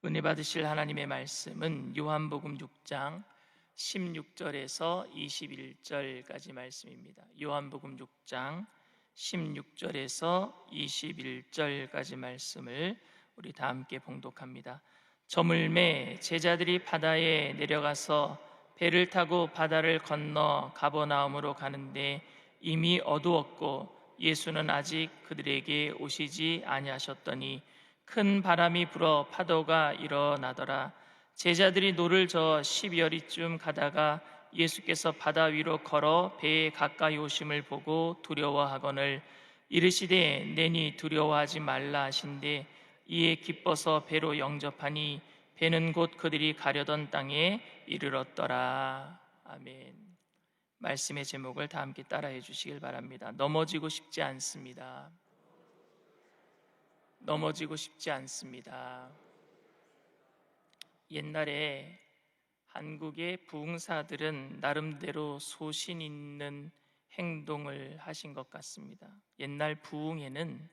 은혜 받으실 하나님의 말씀은 요한복음 6장 16절에서 21절까지 말씀입니다. 요한복음 6장 16절에서 21절까지 말씀을 우리 다 함께 봉독합니다. 저물매 제자들이 바다에 내려가서 배를 타고 바다를 건너 가버나움으로 가는데 이미 어두웠고 예수는 아직 그들에게 오시지 아니하셨더니 큰 바람이 불어 파도가 일어나더라. 제자들이 노를 저어 10여리쯤 가다가 예수께서 바다 위로 걸어 배에 가까이 오심을 보고 두려워하거늘 이르시되 내니 두려워하지 말라 하신대 이에 기뻐서 배로 영접하니 배는 곧 그들이 가려던 땅에 이르렀더라. 아멘. 말씀의 제목을 다 함께 따라해 주시길 바랍니다. 넘어지고 싶지 않습니다. 넘어지고 싶지 않습니다. 옛날에 한국의 부흥사들은 나름대로 소신 있는 행동을 하신 것 같습니다. 옛날 부흥회는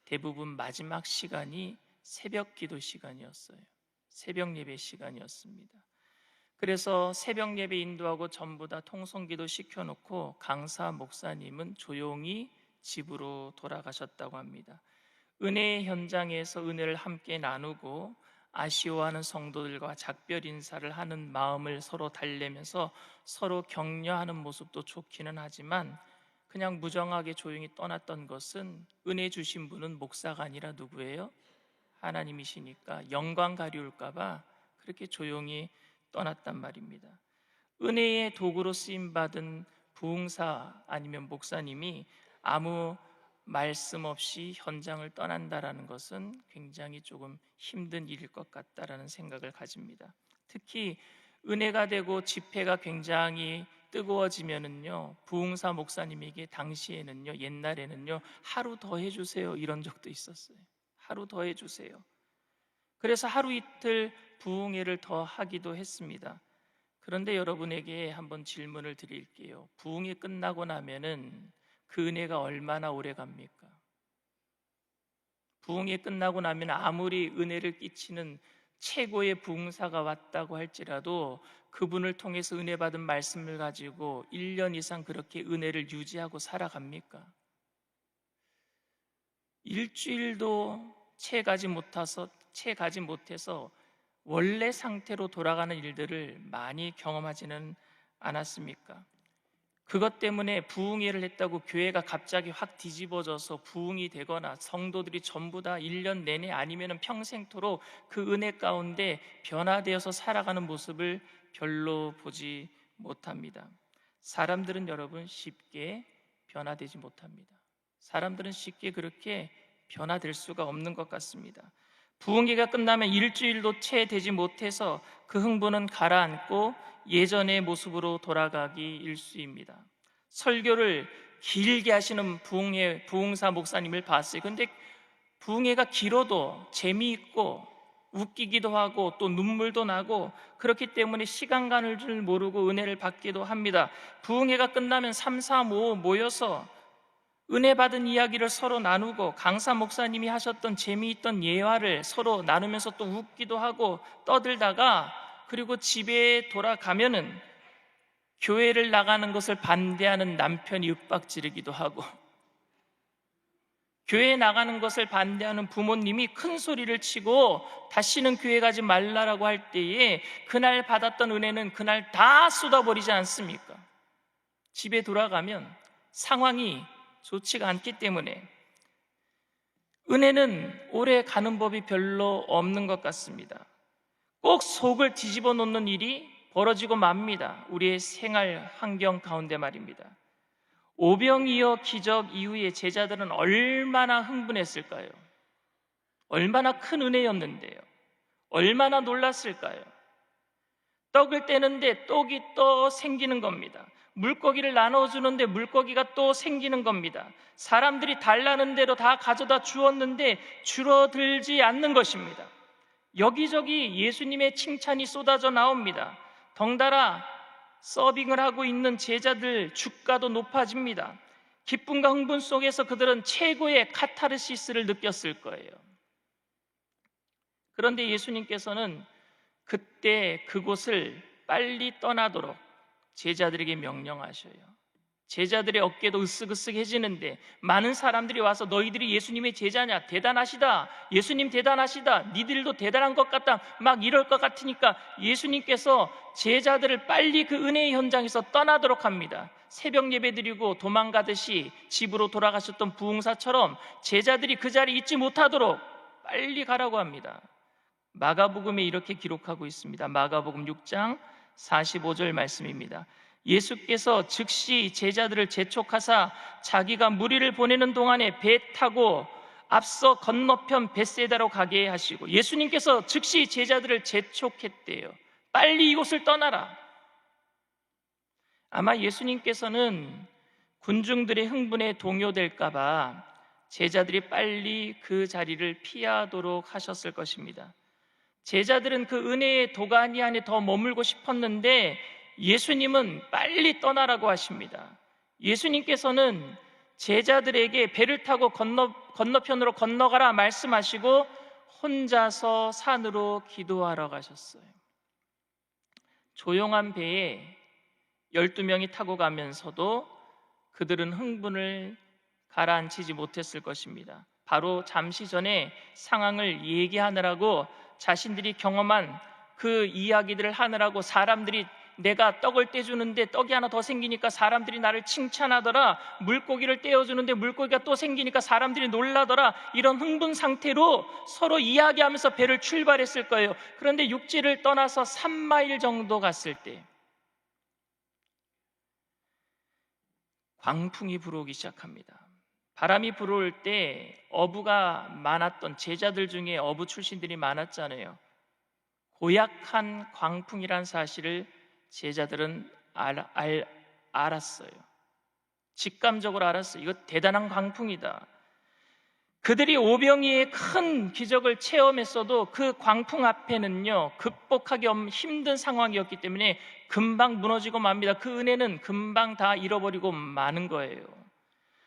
대부분 마지막 시간이 새벽 기도 시간이었어요. 새벽 예배 시간이었습니다. 그래서 새벽 예배 인도하고 전부 다 통성기도 시켜놓고 강사 목사님은 조용히 집으로 돌아가셨다고 합니다. 은혜의 현장에서 은혜를 함께 나누고 아쉬워하는 성도들과 작별 인사를 하는 마음을 서로 달래면서 서로 격려하는 모습도 좋기는 하지만 그냥 무정하게 조용히 떠났던 것은 은혜 주신 분은 목사가 아니라 누구예요? 하나님이시니까 영광 가리울까봐 그렇게 조용히 떠났단 말입니다. 은혜의 도구로 쓰임받은 부흥사 아니면 목사님이 아무 말씀 없이 현장을 떠난다라는 것은 굉장히 조금 힘든 일일 것 같다라는 생각을 가집니다. 특히 은혜가 되고 집회가 굉장히 뜨거워지면은요, 부흥사 목사님에게 당시에는요, 옛날에는요, 하루 더 해주세요 이런 적도 있었어요. 하루 더 해주세요. 그래서 하루 이틀 부흥회를 더 하기도 했습니다. 그런데 여러분에게 한번 질문을 드릴게요. 부흥회 끝나고 나면은 그 은혜가 얼마나 오래 갑니까? 부흥회 끝나고 나면 아무리 은혜를 끼치는 최고의 부흥사가 왔다고 할지라도 그분을 통해서 은혜 받은 말씀을 가지고 1년 이상 그렇게 은혜를 유지하고 살아갑니까? 일주일도 채 가지 못해서 원래 상태로 돌아가는 일들을 많이 경험하지는 않았습니까? 그것 때문에 부흥회를 했다고 교회가 갑자기 확 뒤집어져서 부흥이 되거나 성도들이 전부 다 1년 내내 아니면 평생토록 그 은혜 가운데 변화되어서 살아가는 모습을 별로 보지 못합니다. 사람들은 여러분 쉽게 변화되지 못합니다. 사람들은 쉽게 그렇게 변화될 수가 없는 것 같습니다. 부흥회가 끝나면 일주일도 채 되지 못해서 그 흥분은 가라앉고 예전의 모습으로 돌아가기 일쑤입니다. 설교를 길게 하시는 부흥사 목사님을 봤어요. 근데 부흥회가 길어도 재미있고 웃기기도 하고 또 눈물도 나고 그렇기 때문에 시간 가는 줄 모르고 은혜를 받기도 합니다. 부흥회가 끝나면 3, 4, 5 모여서 은혜 받은 이야기를 서로 나누고 강사 목사님이 하셨던 재미있던 예화를 서로 나누면서 또 웃기도 하고 떠들다가 그리고 집에 돌아가면은 교회를 나가는 것을 반대하는 남편이 윽박지르기도 하고 교회에 나가는 것을 반대하는 부모님이 큰 소리를 치고 다시는 교회 가지 말라라고 할 때에 그날 받았던 은혜는 그날 다 쏟아버리지 않습니까? 집에 돌아가면 상황이 좋지가 않기 때문에 은혜는 오래 가는 법이 별로 없는 것 같습니다. 꼭 속을 뒤집어 놓는 일이 벌어지고 맙니다. 우리의 생활 환경 가운데 말입니다. 오병이어 기적 이후에 제자들은 얼마나 흥분했을까요? 얼마나 큰 은혜였는데요. 얼마나 놀랐을까요? 떡을 떼는데 떡이 또 생기는 겁니다. 물고기를 나눠주는데 물고기가 또 생기는 겁니다. 사람들이 달라는 대로 다 가져다 주었는데 줄어들지 않는 것입니다. 여기저기 예수님의 칭찬이 쏟아져 나옵니다. 덩달아 서빙을 하고 있는 제자들 주가도 높아집니다. 기쁨과 흥분 속에서 그들은 최고의 카타르시스를 느꼈을 거예요. 그런데 예수님께서는 그때 그곳을 빨리 떠나도록 제자들에게 명령하셔요. 제자들의 어깨도 으쓱으쓱해지는데 많은 사람들이 와서 너희들이 예수님의 제자냐? 대단하시다. 예수님 대단하시다. 니들도 대단한 것 같다. 막 이럴 것 같으니까 예수님께서 제자들을 빨리 그 은혜의 현장에서 떠나도록 합니다. 새벽 예배 드리고 도망가듯이 집으로 돌아가셨던 부흥사처럼 제자들이 그 자리에 있지 못하도록 빨리 가라고 합니다. 마가복음에 이렇게 기록하고 있습니다. 마가복음 6장 45절 말씀입니다. 예수께서 즉시 제자들을 재촉하사 자기가 무리를 보내는 동안에 배 타고 앞서 건너편 벳세다로 가게 하시고, 예수님께서 즉시 제자들을 재촉했대요. 빨리 이곳을 떠나라. 아마 예수님께서는 군중들의 흥분에 동요될까 봐 제자들이 빨리 그 자리를 피하도록 하셨을 것입니다. 제자들은 그 은혜의 도가니 안에 더 머물고 싶었는데 예수님은 빨리 떠나라고 하십니다. 예수님께서는 제자들에게 배를 타고 건너편으로 건너가라 말씀하시고 혼자서 산으로 기도하러 가셨어요. 조용한 배에 12명이 타고 가면서도 그들은 흥분을 가라앉히지 못했을 것입니다. 바로 잠시 전에 상황을 얘기하느라고, 자신들이 경험한 그 이야기들을 하느라고, 사람들이 내가 떡을 떼주는데 떡이 하나 더 생기니까 사람들이 나를 칭찬하더라, 물고기를 떼어주는데 물고기가 또 생기니까 사람들이 놀라더라, 이런 흥분 상태로 서로 이야기하면서 배를 출발했을 거예요. 그런데 육지를 떠나서 3마일 정도 갔을 때 광풍이 불어오기 시작합니다. 바람이 불어올 때 어부가 많았던, 제자들 중에 어부 출신들이 많았잖아요. 고약한 광풍이란 사실을 제자들은 알았어요. 직감적으로 알았어요. 이거 대단한 광풍이다. 그들이 오병이의 큰 기적을 체험했어도 그 광풍 앞에는요, 극복하기 힘든 상황이었기 때문에 금방 무너지고 맙니다. 그 은혜는 금방 다 잃어버리고 마는 거예요.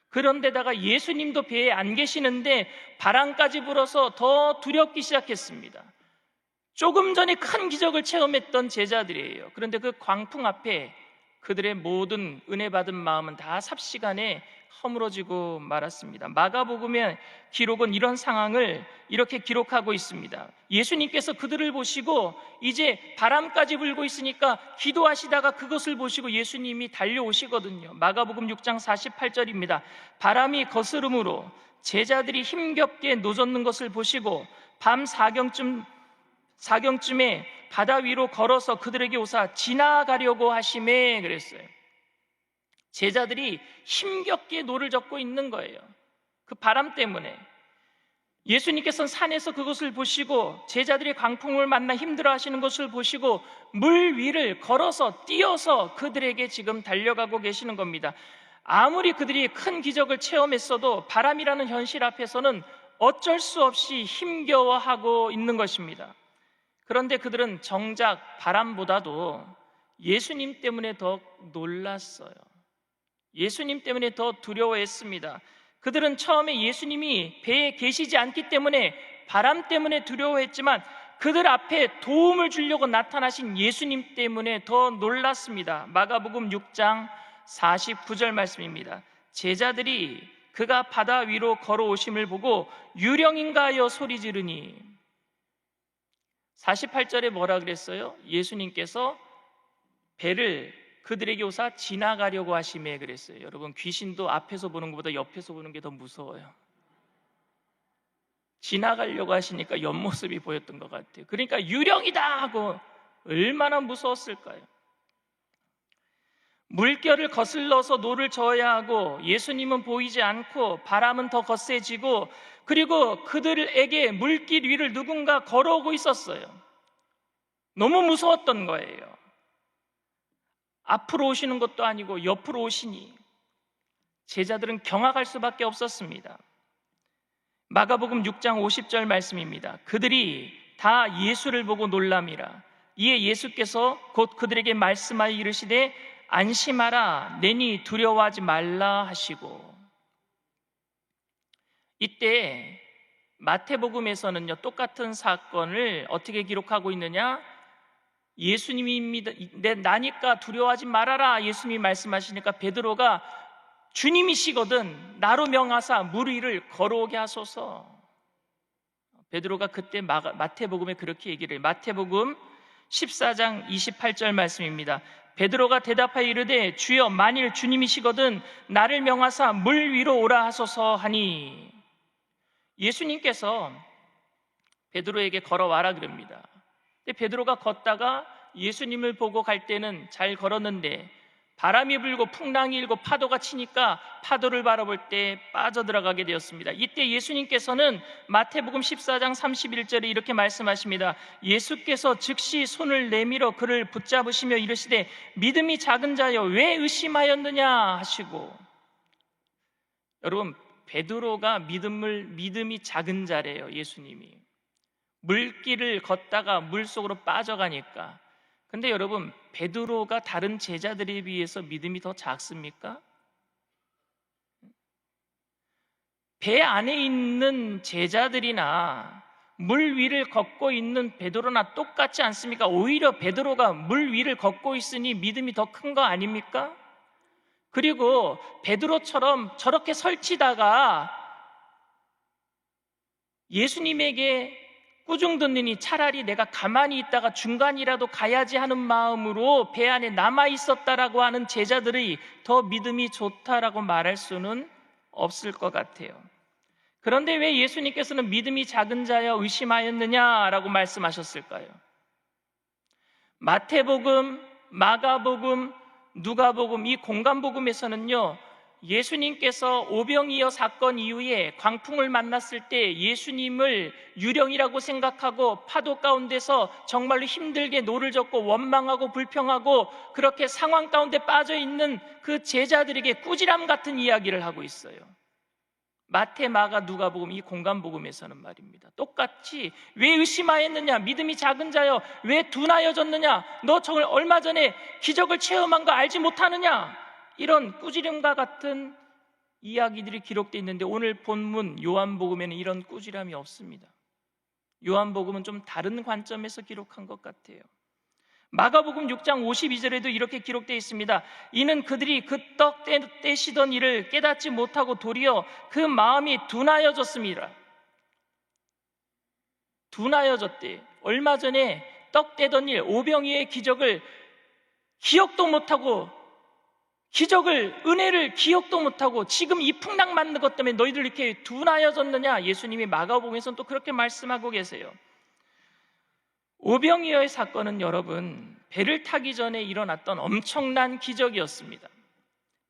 그런데다가 예수님도 배에 안 계시는데 바람까지 불어서 더 두렵기 시작했습니다. 조금 전에 큰 기적을 체험했던 제자들이에요. 그런데 그 광풍 앞에 그들의 모든 은혜 받은 마음은 다 삽시간에 허물어지고 말았습니다. 마가복음의 기록은 이런 상황을 이렇게 기록하고 있습니다. 예수님께서 그들을 보시고 이제 바람까지 불고 있으니까 기도하시다가 그것을 보시고 예수님이 달려오시거든요. 마가복음 6장 48절입니다. 바람이 거스름으로 제자들이 힘겹게 노젓는 것을 보시고 밤 4경쯤에 바다 위로 걸어서 그들에게 오사 지나가려고 하시매 그랬어요. 제자들이 힘겹게 노를 젓고 있는 거예요. 그 바람 때문에. 예수님께서는 산에서 그것을 보시고 제자들이 광풍을 만나 힘들어하시는 것을 보시고 물 위를 걸어서 뛰어서 그들에게 지금 달려가고 계시는 겁니다. 아무리 그들이 큰 기적을 체험했어도 바람이라는 현실 앞에서는 어쩔 수 없이 힘겨워하고 있는 것입니다. 그런데 그들은 정작 바람보다도 예수님 때문에 더 놀랐어요. 예수님 때문에 더 두려워했습니다. 그들은 처음에 예수님이 배에 계시지 않기 때문에 바람 때문에 두려워했지만 그들 앞에 도움을 주려고 나타나신 예수님 때문에 더 놀랐습니다. 마가복음 6장 49절 말씀입니다. 제자들이 그가 바다 위로 걸어오심을 보고 유령인가 하여 소리 지르니, 48절에 뭐라 그랬어요? 예수님께서 배를 그들에게 오사 지나가려고 하시매 그랬어요. 여러분, 귀신도 앞에서 보는 것보다 옆에서 보는 게 더 무서워요. 지나가려고 하시니까 옆모습이 보였던 것 같아요. 그러니까 유령이다 하고 얼마나 무서웠을까요? 물결을 거슬러서 노를 저어야 하고 예수님은 보이지 않고 바람은 더 거세지고, 그리고 그들에게 물길 위를 누군가 걸어오고 있었어요. 너무 무서웠던 거예요. 앞으로 오시는 것도 아니고 옆으로 오시니 제자들은 경악할 수밖에 없었습니다. 마가복음 6장 50절 말씀입니다. 그들이 다 예수를 보고 놀람이라. 이에 예수께서 곧 그들에게 말씀하여 이르시되 안심하라, 내니 두려워하지 말라 하시고. 이때 마태복음에서는요, 똑같은 사건을 어떻게 기록하고 있느냐? 예수님입니다. 나니까 두려워하지 말아라. 예수님이 말씀하시니까 베드로가 주님이시거든 나로 명하사 물 위를 걸어오게 하소서. 베드로가 그때 마태복음에 그렇게 얘기를 해요. 마태복음 14장 28절 말씀입니다. 베드로가 대답하여 이르되 주여 만일 주님이시거든 나를 명하사 물 위로 오라 하소서 하니, 예수님께서 베드로에게 걸어와라 그럽니다. 근데 베드로가 걷다가 예수님을 보고 갈 때는 잘 걸었는데 바람이 불고 풍랑이 일고 파도가 치니까 파도를 바라볼 때 빠져들어가게 되었습니다. 이때 예수님께서는 마태복음 14장 31절에 이렇게 말씀하십니다. 예수께서 즉시 손을 내밀어 그를 붙잡으시며 이르시되 믿음이 작은 자여 왜 의심하였느냐 하시고, 여러분 베드로가 믿음이 작은 자래요. 예수님이 물길을 걷다가 물속으로 빠져가니까. 근데 여러분 베드로가 다른 제자들에 비해서 믿음이 더 작습니까? 배 안에 있는 제자들이나 물 위를 걷고 있는 베드로나 똑같지 않습니까? 오히려 베드로가 물 위를 걷고 있으니 믿음이 더 큰 거 아닙니까? 그리고 베드로처럼 저렇게 설치다가 예수님에게 꾸중 듣느니 차라리 내가 가만히 있다가 중간이라도 가야지 하는 마음으로 배 안에 남아 있었다라고 하는 제자들이 더 믿음이 좋다라고 말할 수는 없을 것 같아요. 그런데 왜 예수님께서는 믿음이 작은 자여 의심하였느냐라고 말씀하셨을까요? 마태복음, 마가복음, 누가복음, 이 공간복음에서는요, 예수님께서 오병이어 사건 이후에 광풍을 만났을 때 예수님을 유령이라고 생각하고 파도 가운데서 정말로 힘들게 노를 젓고 원망하고 불평하고 그렇게 상황 가운데 빠져있는 그 제자들에게 꾸지람 같은 이야기를 하고 있어요. 마태, 마가, 누가복음, 이 공간복음에서는 말입니다. 똑같이 왜 의심하였느냐, 믿음이 작은 자여 왜 둔하여졌느냐, 너 저걸 얼마 전에 기적을 체험한 거 알지 못하느냐, 이런 꾸지람과 같은 이야기들이 기록되어 있는데 오늘 본문 요한복음에는 이런 꾸지람이 없습니다. 요한복음은 좀 다른 관점에서 기록한 것 같아요. 마가복음 6장 52절에도 이렇게 기록되어 있습니다. 이는 그들이 그 떡 떼시던 일을 깨닫지 못하고 도리어 그 마음이 둔하여졌습니다. 둔하여졌대. 얼마 전에 떡 떼던 일, 오병이의 기적을 기억도 못하고, 은혜를 기억도 못하고 지금 이 풍랑 맞는 것 때문에 너희들 이렇게 둔하여졌느냐. 예수님이 마가복음에서는 또 그렇게 말씀하고 계세요. 오병이어의 사건은 여러분 배를 타기 전에 일어났던 엄청난 기적이었습니다.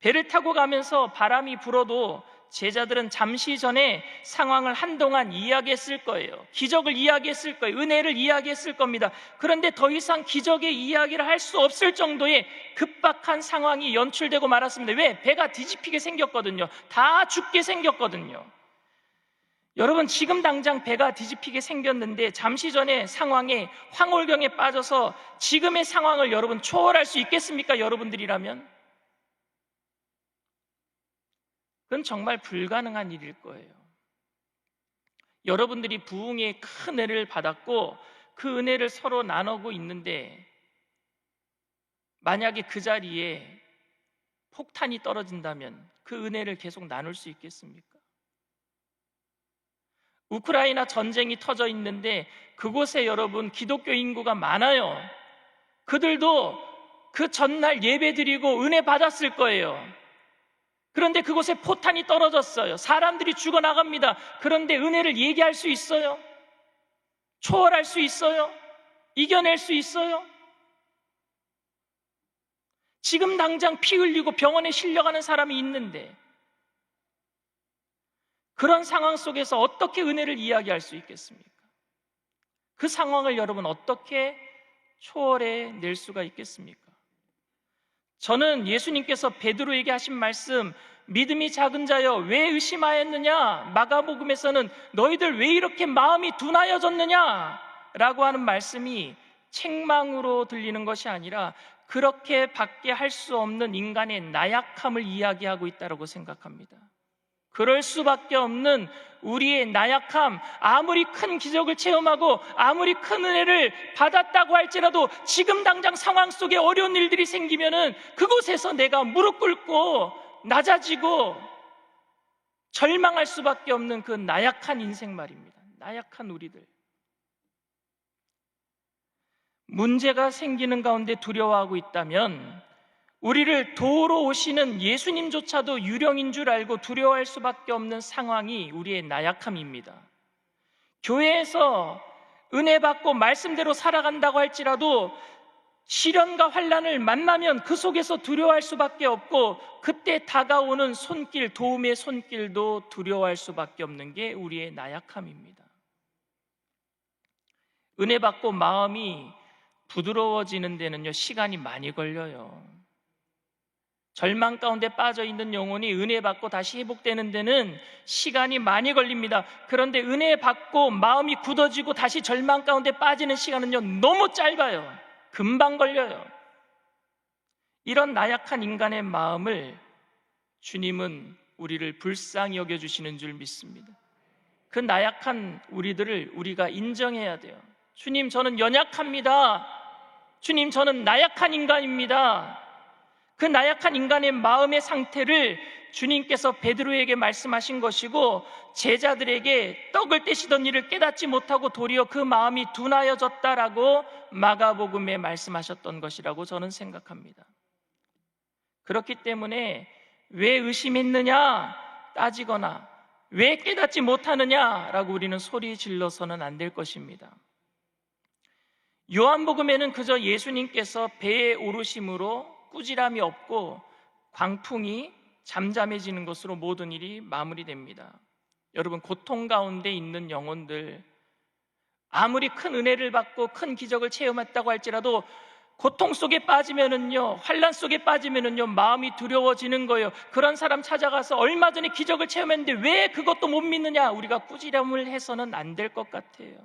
배를 타고 가면서 바람이 불어도 제자들은 잠시 전에 상황을 한동안 이야기했을 거예요. 기적을 이야기했을 거예요. 은혜를 이야기했을 겁니다. 그런데 더 이상 기적의 이야기를 할 수 없을 정도의 급박한 상황이 연출되고 말았습니다. 왜? 배가 뒤집히게 생겼거든요. 다 죽게 생겼거든요. 여러분 지금 당장 배가 뒤집히게 생겼는데 잠시 전에 상황에 황홀경에 빠져서 지금의 상황을 여러분 초월할 수 있겠습니까? 여러분들이라면? 그건 정말 불가능한 일일 거예요. 여러분들이 부흥의 큰 은혜를 받았고 그 은혜를 서로 나누고 있는데 만약에 그 자리에 폭탄이 떨어진다면 그 은혜를 계속 나눌 수 있겠습니까? 우크라이나 전쟁이 터져 있는데 그곳에 여러분 기독교 인구가 많아요. 그들도 그 전날 예배 드리고 은혜 받았을 거예요. 그런데 그곳에 포탄이 떨어졌어요. 사람들이 죽어나갑니다. 그런데 은혜를 얘기할 수 있어요? 초월할 수 있어요? 이겨낼 수 있어요? 지금 당장 피 흘리고 병원에 실려가는 사람이 있는데 그런 상황 속에서 어떻게 은혜를 이야기할 수 있겠습니까? 그 상황을 여러분 어떻게 초월해 낼 수가 있겠습니까? 저는 예수님께서 베드로에게 하신 말씀, 믿음이 작은 자여 왜 의심하였느냐, 마가복음에서는 너희들 왜 이렇게 마음이 둔하여졌느냐 라고 하는 말씀이 책망으로 들리는 것이 아니라 그렇게 밖에 할 수 없는 인간의 나약함을 이야기하고 있다고 생각합니다. 그럴 수밖에 없는 우리의 나약함, 아무리 큰 기적을 체험하고 아무리 큰 은혜를 받았다고 할지라도 지금 당장 상황 속에 어려운 일들이 생기면은 그곳에서 내가 무릎 꿇고 낮아지고 절망할 수밖에 없는 그 나약한 인생 말입니다. 나약한 우리들. 문제가 생기는 가운데 두려워하고 있다면 우리를 도우러 오시는 예수님조차도 유령인 줄 알고 두려워할 수밖에 없는 상황이 우리의 나약함입니다. 교회에서 은혜 받고 말씀대로 살아간다고 할지라도 시련과 환난을 만나면 그 속에서 두려워할 수밖에 없고, 그때 다가오는 손길, 도움의 손길도 두려워할 수밖에 없는 게 우리의 나약함입니다. 은혜 받고 마음이 부드러워지는 데는요, 시간이 많이 걸려요. 절망 가운데 빠져 있는 영혼이 은혜 받고 다시 회복되는 데는 시간이 많이 걸립니다. 그런데 은혜 받고 마음이 굳어지고 다시 절망 가운데 빠지는 시간은요, 너무 짧아요. 금방 걸려요. 이런 나약한 인간의 마음을 주님은 우리를 불쌍히 여겨주시는 줄 믿습니다. 그 나약한 우리들을 우리가 인정해야 돼요. 주님, 저는 연약합니다. 주님, 저는 나약한 인간입니다. 그 나약한 인간의 마음의 상태를 주님께서 베드로에게 말씀하신 것이고, 제자들에게 떡을 떼시던 일을 깨닫지 못하고 도리어 그 마음이 둔하여졌다라고 마가복음에 말씀하셨던 것이라고 저는 생각합니다. 그렇기 때문에 왜 의심했느냐 따지거나 왜 깨닫지 못하느냐라고 우리는 소리 질러서는 안 될 것입니다. 요한복음에는 그저 예수님께서 배에 오르심으로 꾸지람이 없고 광풍이 잠잠해지는 것으로 모든 일이 마무리됩니다. 여러분, 고통 가운데 있는 영혼들, 아무리 큰 은혜를 받고 큰 기적을 체험했다고 할지라도 고통 속에 빠지면은요, 환난 속에 빠지면은요, 마음이 두려워지는 거예요. 그런 사람 찾아가서 얼마 전에 기적을 체험했는데 왜 그것도 못 믿느냐, 우리가 꾸지람을 해서는 안 될 것 같아요.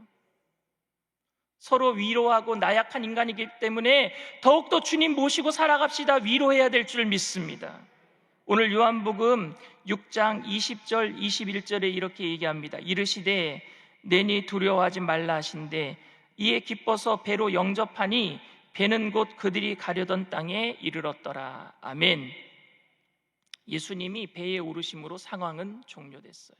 서로 위로하고, 나약한 인간이기 때문에 더욱더 주님 모시고 살아갑시다. 위로해야 될 줄 믿습니다. 오늘 요한복음 6장 20절 21절에 이렇게 얘기합니다. 이르시되 내니 두려워하지 말라 하신대 이에 기뻐서 배로 영접하니 배는 곧 그들이 가려던 땅에 이르렀더라. 아멘. 예수님이 배에 오르심으로 상황은 종료됐어요.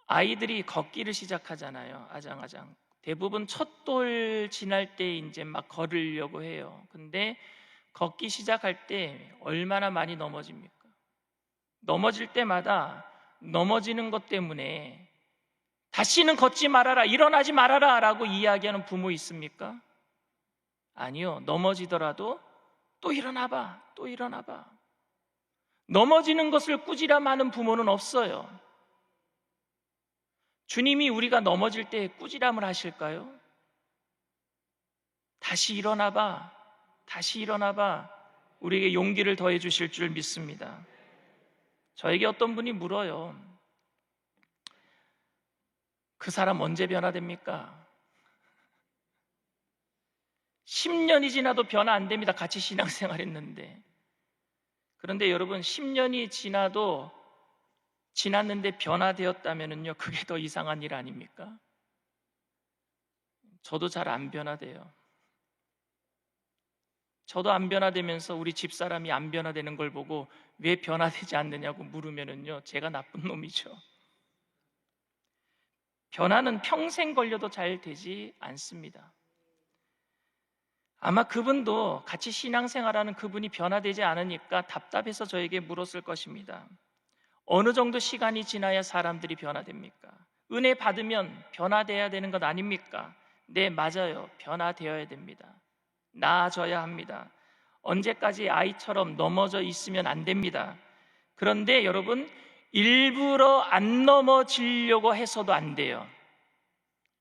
아이들이 걷기를 시작하잖아요. 아장아장. 대부분 첫 돌 지날 때 이제 막 걸으려고 해요. 근데 걷기 시작할 때 얼마나 많이 넘어집니까? 넘어질 때마다 넘어지는 것 때문에 다시는 걷지 말아라, 일어나지 말아라 라고 이야기하는 부모 있습니까? 아니요. 넘어지더라도 또 일어나봐, 또 일어나봐. 넘어지는 것을 꾸지람하는 부모는 없어요. 주님이 우리가 넘어질 때 꾸지람을 하실까요? 다시 일어나봐, 다시 일어나봐, 우리에게 용기를 더해 주실 줄 믿습니다. 저에게 어떤 분이 물어요. 그 사람 언제 변화됩니까? 10년이 지나도 변화 안 됩니다. 같이 신앙생활 했는데. 그런데 여러분, 10년이 지났는데 변화되었다면요, 그게 더 이상한 일 아닙니까? 저도 잘 안 변화돼요. 저도 안 변화되면서 우리 집사람이 안 변화되는 걸 보고 왜 변화되지 않느냐고 물으면은요, 제가 나쁜 놈이죠. 변화는 평생 걸려도 잘 되지 않습니다. 아마 그분도 같이 신앙생활하는 그분이 변화되지 않으니까 답답해서 저에게 물었을 것입니다. 어느 정도 시간이 지나야 사람들이 변화됩니까? 은혜 받으면 변화돼야 되는 것 아닙니까? 네, 맞아요. 변화되어야 됩니다. 나아져야 합니다. 언제까지 아이처럼 넘어져 있으면 안 됩니다. 그런데 여러분, 일부러 안 넘어지려고 해서도 안 돼요.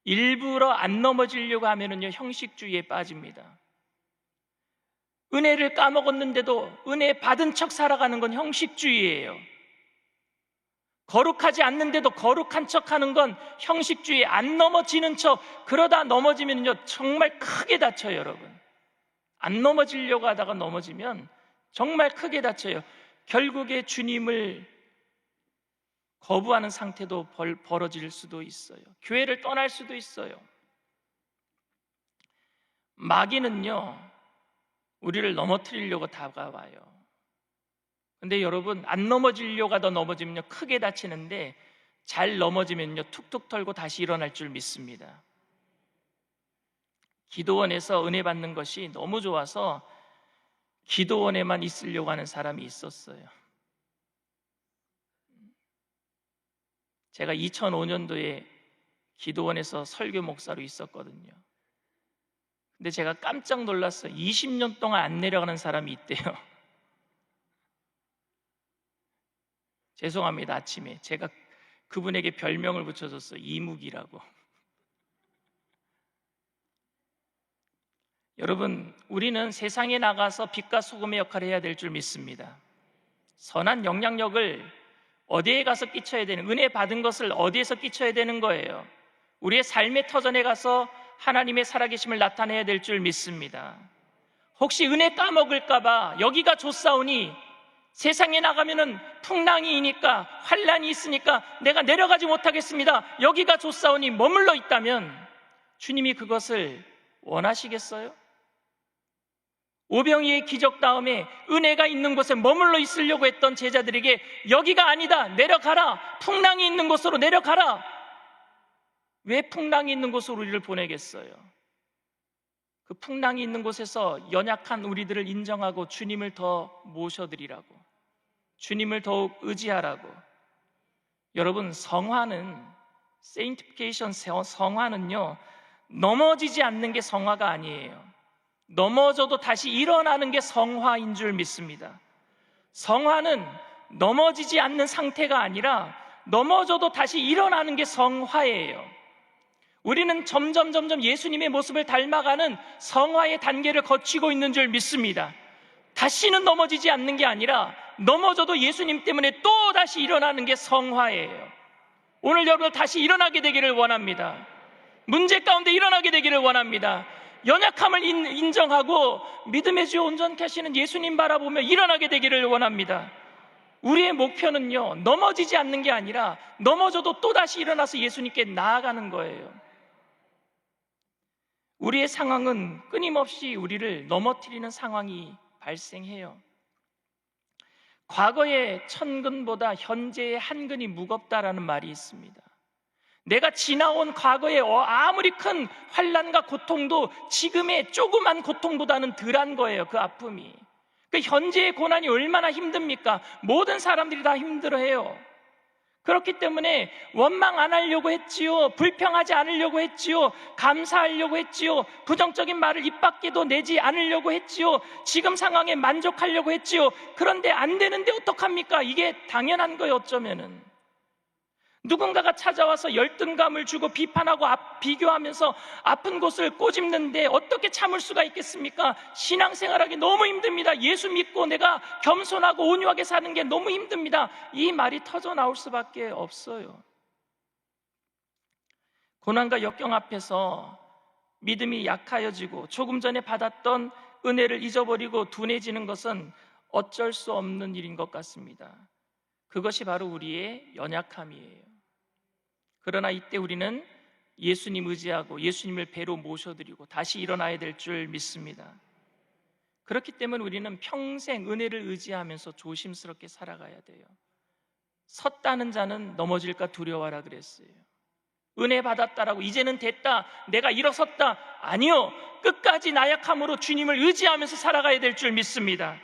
일부러 안 넘어지려고 하면은요, 형식주의에 빠집니다. 은혜를 까먹었는데도 은혜 받은 척 살아가는 건 형식주의예요. 거룩하지 않는데도 거룩한 척 하는 건 형식주의, 안 넘어지는 척. 그러다 넘어지면요, 정말 크게 다쳐요. 여러분, 안 넘어지려고 하다가 넘어지면 정말 크게 다쳐요. 결국에 주님을 거부하는 상태도 벌어질 수도 있어요. 교회를 떠날 수도 있어요. 마귀는요, 우리를 넘어뜨리려고 다가와요. 근데 여러분, 안 넘어지려고 하다 넘어지면요 크게 다치는데, 잘 넘어지면요 툭툭 털고 다시 일어날 줄 믿습니다. 기도원에서 은혜 받는 것이 너무 좋아서 기도원에만 있으려고 하는 사람이 있었어요. 제가 2005년도에 기도원에서 설교 목사로 있었거든요. 근데 제가 깜짝 놀랐어요. 20년 동안 안 내려가는 사람이 있대요. 죄송합니다. 아침에 제가 그분에게 별명을 붙여줬어요. 이묵이라고. 여러분, 우리는 세상에 나가서 빛과 소금의 역할을 해야 될 줄 믿습니다. 선한 영향력을 어디에 가서 끼쳐야 되는, 은혜 받은 것을 어디에서 끼쳐야 되는 거예요. 우리의 삶의 터전에 가서 하나님의 살아계심을 나타내야 될 줄 믿습니다. 혹시 은혜 까먹을까 봐 여기가 좋사오니 세상에 나가면은 풍랑이니까, 환란이 있으니까 내가 내려가지 못하겠습니다, 여기가 좋사오니 머물러 있다면 주님이 그것을 원하시겠어요? 오병이의 기적 다음에 은혜가 있는 곳에 머물러 있으려고 했던 제자들에게 여기가 아니다, 내려가라, 풍랑이 있는 곳으로 내려가라. 왜 풍랑이 있는 곳으로 우리를 보내겠어요? 그 풍랑이 있는 곳에서 연약한 우리들을 인정하고 주님을 더 모셔드리라고, 주님을 더욱 의지하라고. 여러분, 성화는, 세인티피케이션, 성화는요 넘어지지 않는 게 성화가 아니에요. 넘어져도 다시 일어나는 게 성화인 줄 믿습니다. 성화는 넘어지지 않는 상태가 아니라 넘어져도 다시 일어나는 게 성화예요. 우리는 점점 예수님의 모습을 닮아가는 성화의 단계를 거치고 있는 줄 믿습니다. 다시는 넘어지지 않는 게 아니라 넘어져도 예수님 때문에 또 다시 일어나는 게 성화예요. 오늘 여러분 다시 일어나게 되기를 원합니다. 문제 가운데 일어나게 되기를 원합니다. 연약함을 인정하고 믿음의 주 온전케 하시는 예수님 바라보며 일어나게 되기를 원합니다. 우리의 목표는요 넘어지지 않는 게 아니라 넘어져도 또다시 일어나서 예수님께 나아가는 거예요. 우리의 상황은 끊임없이 우리를 넘어뜨리는 상황이 발생해요. 과거의 천근보다 현재의 한근이 무겁다라는 말이 있습니다. 내가 지나온 과거의 아무리 큰 환난과 고통도 지금의 조그만 고통보다는 덜한 거예요. 그 아픔이. 그 현재의 고난이 얼마나 힘듭니까? 모든 사람들이 다 힘들어해요. 그렇기 때문에 원망 안 하려고 했지요, 불평하지 않으려고 했지요, 감사하려고 했지요, 부정적인 말을 입 밖에도 내지 않으려고 했지요, 지금 상황에 만족하려고 했지요. 그런데 안 되는데 어떡합니까? 이게 당연한 거예요. 어쩌면은 누군가가 찾아와서 열등감을 주고 비판하고 비교하면서 아픈 곳을 꼬집는데 어떻게 참을 수가 있겠습니까? 신앙생활하기 너무 힘듭니다. 예수 믿고 내가 겸손하고 온유하게 사는 게 너무 힘듭니다. 이 말이 터져 나올 수밖에 없어요. 고난과 역경 앞에서 믿음이 약하여지고 조금 전에 받았던 은혜를 잊어버리고 둔해지는 것은 어쩔 수 없는 일인 것 같습니다. 그것이 바로 우리의 연약함이에요. 그러나 이때 우리는 예수님 의지하고 예수님을 배로 모셔드리고 다시 일어나야 될 줄 믿습니다. 그렇기 때문에 우리는 평생 은혜를 의지하면서 조심스럽게 살아가야 돼요. 섰다는 자는 넘어질까 두려워하라 그랬어요. 은혜 받았다라고 이제는 됐다, 내가 일어섰다, 아니요, 끝까지 나약함으로 주님을 의지하면서 살아가야 될 줄 믿습니다.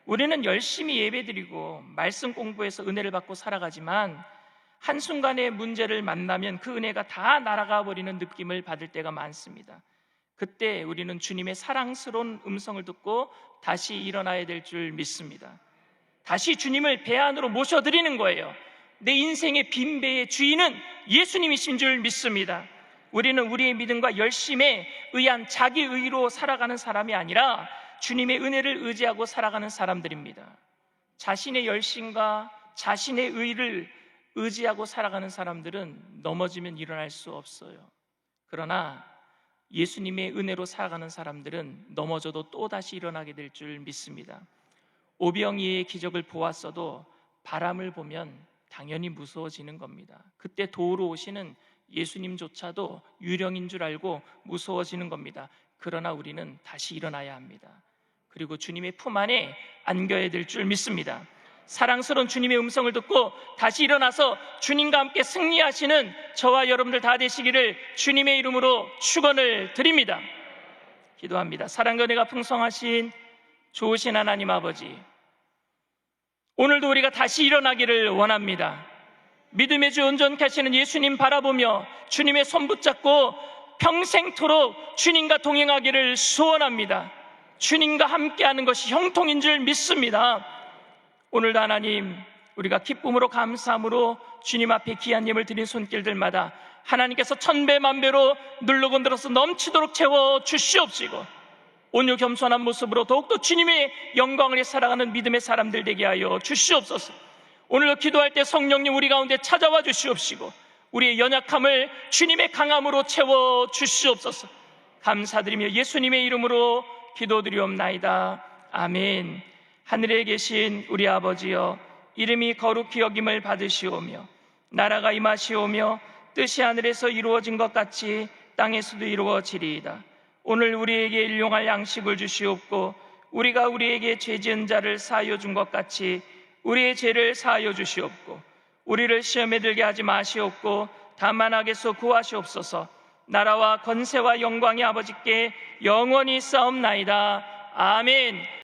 우리는 열심히 예배드리고 말씀 공부해서 은혜를 받고 살아가지만 한순간의 문제를 만나면 그 은혜가 다 날아가 버리는 느낌을 받을 때가 많습니다. 그때 우리는 주님의 사랑스러운 음성을 듣고 다시 일어나야 될 줄 믿습니다. 다시 주님을 배 안으로 모셔드리는 거예요. 내 인생의 빈배의 주인은 예수님이신 줄 믿습니다. 우리는 우리의 믿음과 열심에 의한 자기 의로 살아가는 사람이 아니라 주님의 은혜를 의지하고 살아가는 사람들입니다. 자신의 열심과 자신의 의를 의지하고 살아가는 사람들은 넘어지면 일어날 수 없어요. 그러나 예수님의 은혜로 살아가는 사람들은 넘어져도 또다시 일어나게 될 줄 믿습니다. 오병이의 기적을 보았어도 바람을 보면 당연히 무서워지는 겁니다. 그때 도우러 오시는 예수님조차도 유령인 줄 알고 무서워지는 겁니다. 그러나 우리는 다시 일어나야 합니다. 그리고 주님의 품 안에 안겨야 될 줄 믿습니다. 사랑스러운 주님의 음성을 듣고 다시 일어나서 주님과 함께 승리하시는 저와 여러분들 다 되시기를 주님의 이름으로 축원을 드립니다. 기도합니다. 사랑과 은혜가 풍성하신 좋으신 하나님 아버지, 오늘도 우리가 다시 일어나기를 원합니다. 믿음의 주 온전케 하시는 예수님 바라보며 주님의 손 붙잡고 평생토록 주님과 동행하기를 소원합니다. 주님과 함께하는 것이 형통인 줄 믿습니다. 오늘도 하나님, 우리가 기쁨으로 감사함으로 주님 앞에 귀한 예물 드린 손길들마다 하나님께서 천배 만배로 누르고 늘어서 넘치도록 채워 주시옵시고, 온유 겸손한 모습으로 더욱더 주님의 영광을 살아가는 믿음의 사람들 되게 하여 주시옵소서. 오늘도 기도할 때 성령님 우리 가운데 찾아와 주시옵시고 우리의 연약함을 주님의 강함으로 채워 주시옵소서. 감사드리며 예수님의 이름으로 기도드리옵나이다. 아멘. 하늘에 계신 우리 아버지여, 이름이 거룩히 여김을 받으시오며 나라가 임하시오며 뜻이 하늘에서 이루어진 것 같이 땅에서도 이루어지리이다. 오늘 우리에게 일용할 양식을 주시옵고 우리가 우리에게 죄 지은 자를 사하여 준 것 같이 우리의 죄를 사하여 주시옵고 우리를 시험에 들게 하지 마시옵고 다만 악에서 구하시옵소서. 나라와 권세와 영광이 아버지께 영원히 싸움나이다. 아멘.